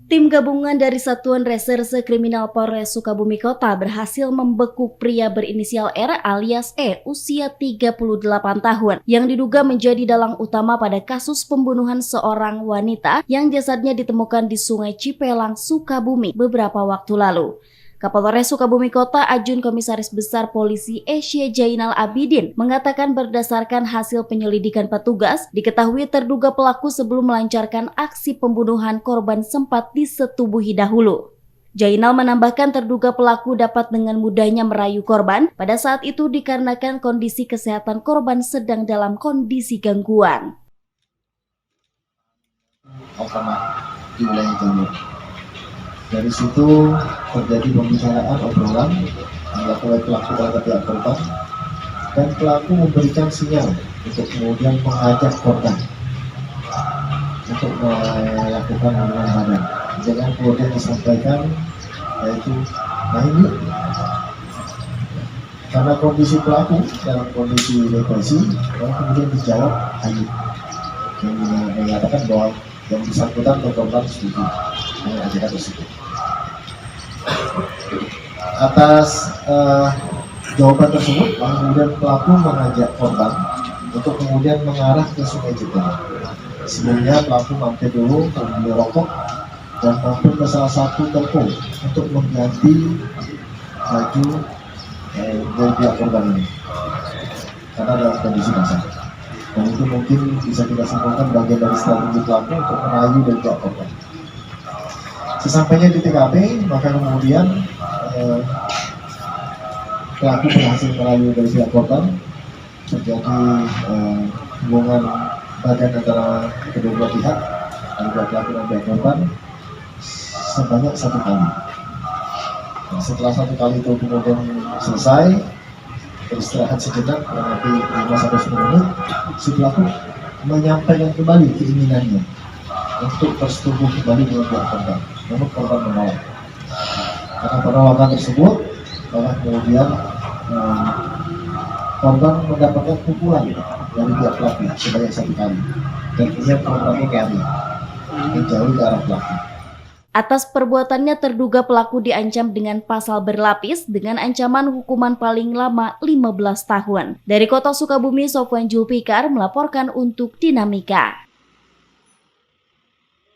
Tim gabungan dari Satuan Reserse Kriminal Polres Sukabumi Kota berhasil membekuk pria berinisial R alias E usia 38 tahun yang diduga menjadi dalang utama pada kasus pembunuhan seorang wanita yang jasadnya ditemukan di Sungai Cipelang, Sukabumi beberapa waktu lalu. Kapolres Sukabumi Kota Ajun Komisaris Besar Polisi Esy Jainal Abidin mengatakan berdasarkan hasil penyelidikan petugas, diketahui terduga pelaku sebelum melancarkan aksi pembunuhan korban sempat disetubuhi dahulu. Jainal menambahkan terduga pelaku dapat dengan mudahnya merayu korban pada saat itu dikarenakan kondisi kesehatan korban sedang dalam kondisi gangguan. Di wilayah Jambi. Dari situ terjadi pembicaraan obrolan dilakukan oleh pelaku terhadap pihak korban, dan pelaku memberikan sinyal untuk kemudian mengajak korban untuk melakukan hubungan badan. Jangan kemudian disampaikan yaitu nah ini karena kondisi pelaku dalam kondisi depresi, lalu kemudian dijawab ayo, yang mengatakan bahwa yang bersangkutan atau korban setuju dengan ajakan tersebut. Atas jawaban tersebut, kemudian pelaku mengajak korban untuk kemudian mengarah ke Sungai Cipelang. Sebelumnya pelaku mampir dulu membeli rokok dan mampir ke salah satu toko untuk mengganti baju dari pihak korban ini karena dalam kondisi basah. Dan itu mungkin bisa kita simpulkan bagian dari strategi pelaku untuk merayu dari pihak korban. Sesampainya di TKP, maka kemudian pelaku berhasil merayu dari pihak korban, terjadi hubungan badan antara kedua belah pihak, antara pelaku dan pihak korban sebanyak 1 kali. Nah, setelah 1 kali itu kemudian selesai, beristirahat sejenak kurang lebih 5-10 menit, si pelaku menyampaikan kembali keinginannya untuk bersetubuh kembali dengan pihak korban, namun korban menolak. Karena penolakan tersebut, maka kemudian korban mendapatkan pukulan dari pihak pelaku sebanyak 1 kali, dan kemudian korban lari menjauh ke arah pelaku. Atas perbuatannya terduga pelaku diancam dengan pasal berlapis dengan ancaman hukuman paling lama 15 tahun. Dari Kota Sukabumi, Sofwan Julfikar melaporkan untuk Dinamika.